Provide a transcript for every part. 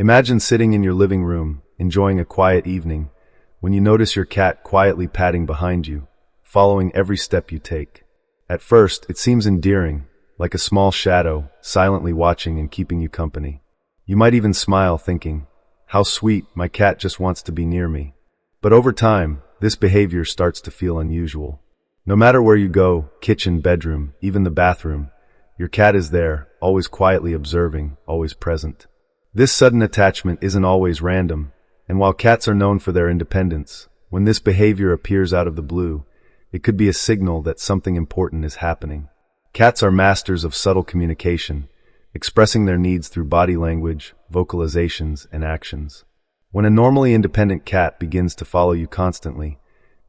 Imagine sitting in your living room, enjoying a quiet evening, when you notice your cat quietly padding behind you, following every step you take. At first, it seems endearing, like a small shadow, silently watching and keeping you company. You might even smile thinking, "How sweet, my cat just wants to be near me." But over time, this behavior starts to feel unusual. No matter where you go, kitchen, bedroom, even the bathroom, your cat is there, always quietly observing, always present. This sudden attachment isn't always random, and while cats are known for their independence, when this behavior appears out of the blue, it could be a signal that something important is happening. Cats are masters of subtle communication, expressing their needs through body language, vocalizations, and actions. When a normally independent cat begins to follow you constantly,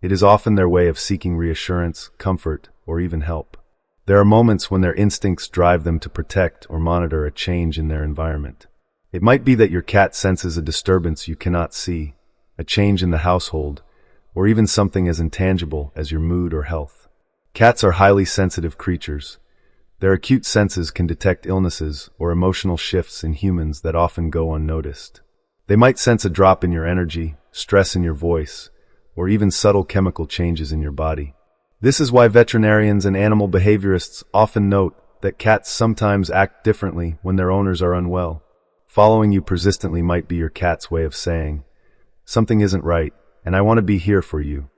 it is often their way of seeking reassurance, comfort, or even help. There are moments when their instincts drive them to protect or monitor a change in their environment. It might be that your cat senses a disturbance you cannot see, a change in the household, or even something as intangible as your mood or health. Cats are highly sensitive creatures. Their acute senses can detect illnesses or emotional shifts in humans that often go unnoticed. They might sense a drop in your energy, stress in your voice, or even subtle chemical changes in your body. This is why veterinarians and animal behaviorists often note that cats sometimes act differently when their owners are unwell. Following you persistently might be your cat's way of saying, "Something isn't right, and I want to be here for you."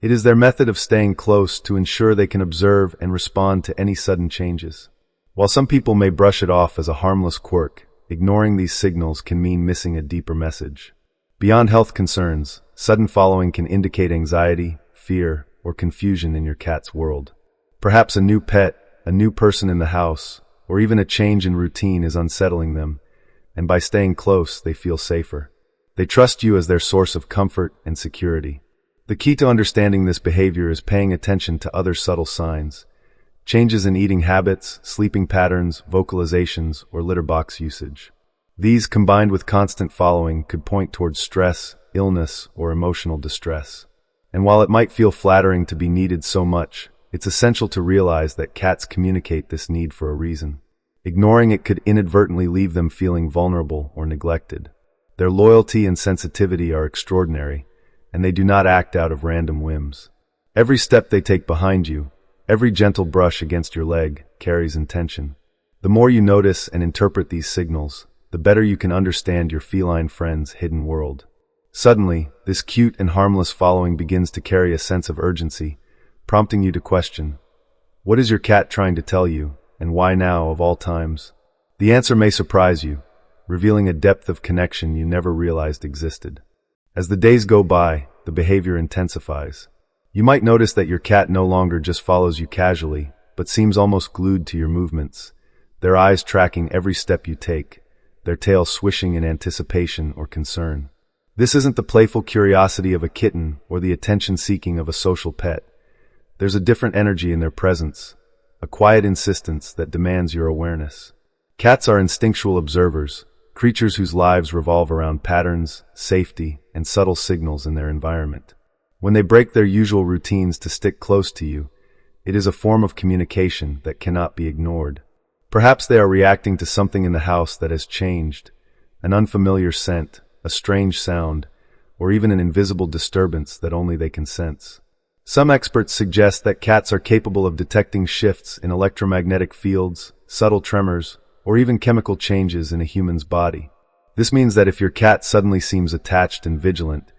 It is their method of staying close to ensure they can observe and respond to any sudden changes. While some people may brush it off as a harmless quirk, ignoring these signals can mean missing a deeper message. Beyond health concerns, sudden following can indicate anxiety, fear, or confusion in your cat's world. Perhaps a new pet, a new person in the house, or even a change in routine is unsettling them, and by staying close, they feel safer. They trust you as their source of comfort and security. The key to understanding this behavior is paying attention to other subtle signs. Changes in eating habits, sleeping patterns, vocalizations, or litter box usage. These, combined with constant following, could point towards stress, illness, or emotional distress. And while it might feel flattering to be needed so much, it's essential to realize that cats communicate this need for a reason. Ignoring it could inadvertently leave them feeling vulnerable or neglected. Their loyalty and sensitivity are extraordinary, and they do not act out of random whims. Every step they take behind you, every gentle brush against your leg, carries intention. The more you notice and interpret these signals, the better you can understand your feline friend's hidden world. Suddenly, this cute and harmless following begins to carry a sense of urgency, prompting you to question, what is your cat trying to tell you, and why now of all times? The answer may surprise you, revealing a depth of connection you never realized existed. As the days go by, the behavior intensifies. You might notice that your cat no longer just follows you casually, but seems almost glued to your movements, their eyes tracking every step you take, their tail swishing in anticipation or concern. This isn't the playful curiosity of a kitten or the attention-seeking of a social pet. There's a different energy in their presence, a quiet insistence that demands your awareness. Cats are instinctual observers, creatures whose lives revolve around patterns, safety, and subtle signals in their environment. When they break their usual routines to stick close to you, it is a form of communication that cannot be ignored. Perhaps they are reacting to something in the house that has changed, an unfamiliar scent, a strange sound, or even an invisible disturbance that only they can sense. Some experts suggest that cats are capable of detecting shifts in electromagnetic fields, subtle tremors, or even chemical changes in a human's body. This means that if your cat suddenly seems attached and vigilant,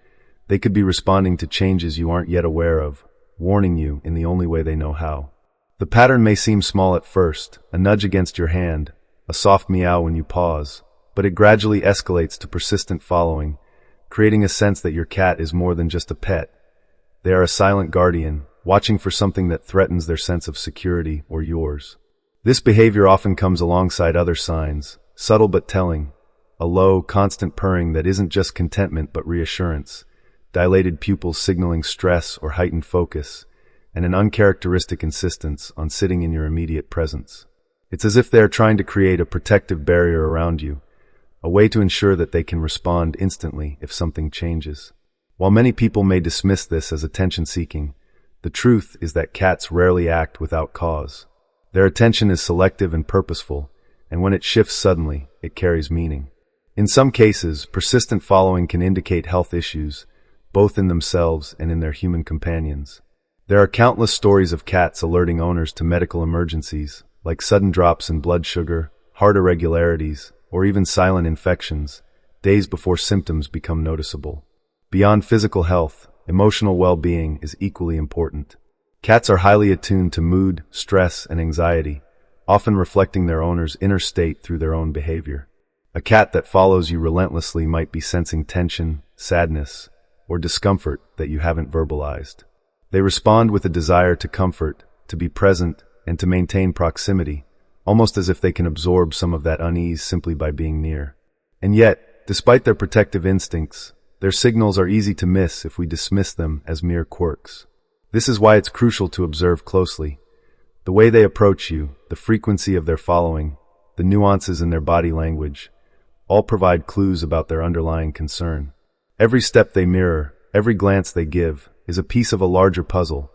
they could be responding to changes you aren't yet aware of, warning you in the only way they know how. The pattern may seem small at first, a nudge against your hand, a soft meow when you pause, but it gradually escalates to persistent following, creating a sense that your cat is more than just a pet. They are a silent guardian, watching for something that threatens their sense of security or yours. This behavior often comes alongside other signs, subtle but telling, a low, constant purring that isn't just contentment but reassurance, dilated pupils signaling stress or heightened focus, and an uncharacteristic insistence on sitting in your immediate presence. It's as if they are trying to create a protective barrier around you, a way to ensure that they can respond instantly if something changes. While many people may dismiss this as attention-seeking, the truth is that cats rarely act without cause. Their attention is selective and purposeful, and when it shifts suddenly, it carries meaning. In some cases, persistent following can indicate health issues, both in themselves and in their human companions. There are countless stories of cats alerting owners to medical emergencies, like sudden drops in blood sugar, heart irregularities, or even silent infections, days before symptoms become noticeable. Beyond physical health, emotional well-being is equally important. Cats are highly attuned to mood, stress, and anxiety, often reflecting their owner's inner state through their own behavior. A cat that follows you relentlessly might be sensing tension, sadness, or discomfort that you haven't verbalized. They respond with a desire to comfort, to be present, and to maintain proximity, almost as if they can absorb some of that unease simply by being near. And yet, despite their protective instincts, their signals are easy to miss if we dismiss them as mere quirks. This is why it's crucial to observe closely. The way they approach you, the frequency of their following, the nuances in their body language, all provide clues about their underlying concern. Every step they mirror, every glance they give, is a piece of a larger puzzle,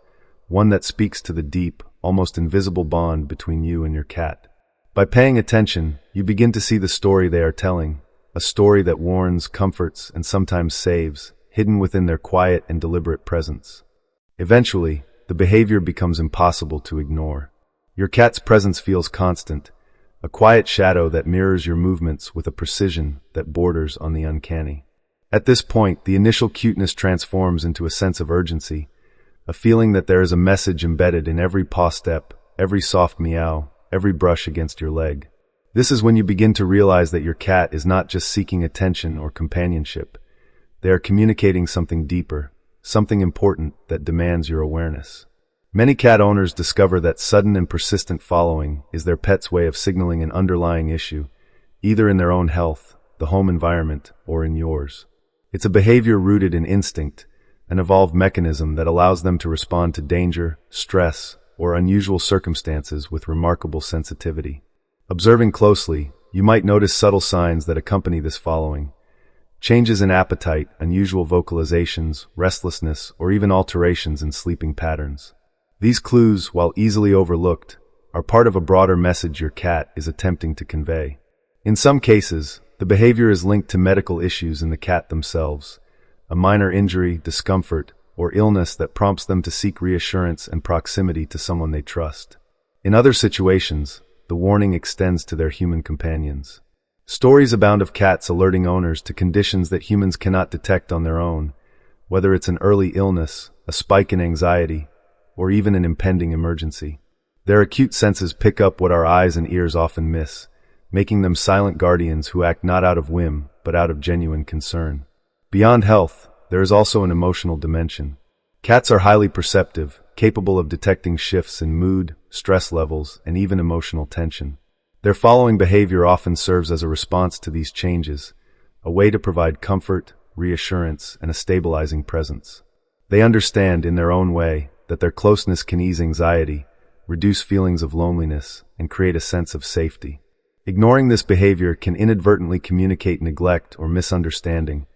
one that speaks to the deep, almost invisible bond between you and your cat. By paying attention, you begin to see the story they are telling, a story that warns, comforts, and sometimes saves, hidden within their quiet and deliberate presence. Eventually, the behavior becomes impossible to ignore. Your cat's presence feels constant, a quiet shadow that mirrors your movements with a precision that borders on the uncanny. At this point, the initial cuteness transforms into a sense of urgency, a feeling that there is a message embedded in every paw step, every soft meow, every brush against your leg. This is when you begin to realize that your cat is not just seeking attention or companionship. They are communicating something deeper, something important that demands your awareness. Many cat owners discover that sudden and persistent following is their pet's way of signaling an underlying issue, either in their own health, the home environment, or in yours. It's a behavior rooted in instinct, an evolved mechanism that allows them to respond to danger, stress, or unusual circumstances with remarkable sensitivity. Observing closely, you might notice subtle signs that accompany this following. Changes in appetite, unusual vocalizations, restlessness, or even alterations in sleeping patterns. These clues, while easily overlooked, are part of a broader message your cat is attempting to convey. In some cases, the behavior is linked to medical issues in the cat themselves, a minor injury, discomfort, or illness that prompts them to seek reassurance and proximity to someone they trust. In other situations, the warning extends to their human companions. Stories abound of cats alerting owners to conditions that humans cannot detect on their own, whether it's an early illness, a spike in anxiety, or even an impending emergency. Their acute senses pick up what our eyes and ears often miss, making them silent guardians who act not out of whim, but out of genuine concern. Beyond health, there is also an emotional dimension. Cats are highly perceptive, capable of detecting shifts in mood, stress levels, and even emotional tension. Their following behavior often serves as a response to these changes, a way to provide comfort, reassurance, and a stabilizing presence. They understand, in their own way, that their closeness can ease anxiety, reduce feelings of loneliness, and create a sense of safety. Ignoring this behavior can inadvertently communicate neglect or misunderstanding,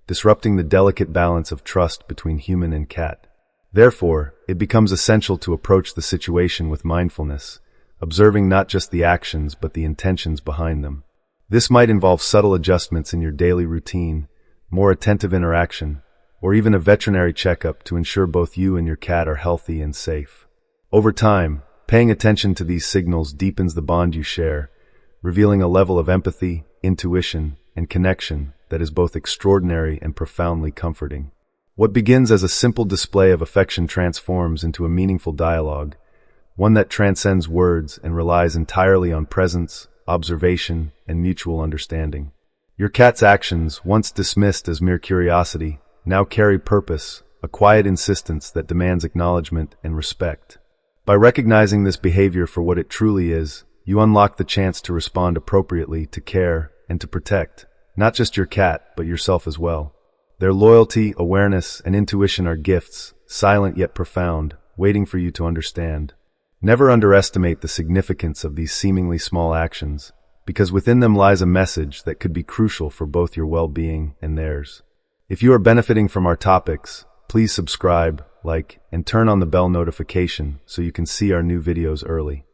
disrupting the delicate balance of trust between human and cat. Therefore, it becomes essential to approach the situation with mindfulness, observing not just the actions but the intentions behind them. This might involve subtle adjustments in your daily routine, more attentive interaction, or even a veterinary checkup to ensure both you and your cat are healthy and safe. Over time, paying attention to these signals deepens the bond you share, revealing a level of empathy, intuition, and connection that is both extraordinary and profoundly comforting. What begins as a simple display of affection transforms into a meaningful dialogue, one that transcends words and relies entirely on presence, observation, and mutual understanding. Your cat's actions, once dismissed as mere curiosity, now carry purpose, a quiet insistence that demands acknowledgement and respect. By recognizing this behavior for what it truly is, you unlock the chance to respond appropriately, to care, and to protect, not just your cat, but yourself as well. Their loyalty, awareness, and intuition are gifts, silent yet profound, waiting for you to understand. Never underestimate the significance of these seemingly small actions, because within them lies a message that could be crucial for both your well-being and theirs. If you are benefiting from our topics, please subscribe, like, and turn on the bell notification so you can see our new videos early.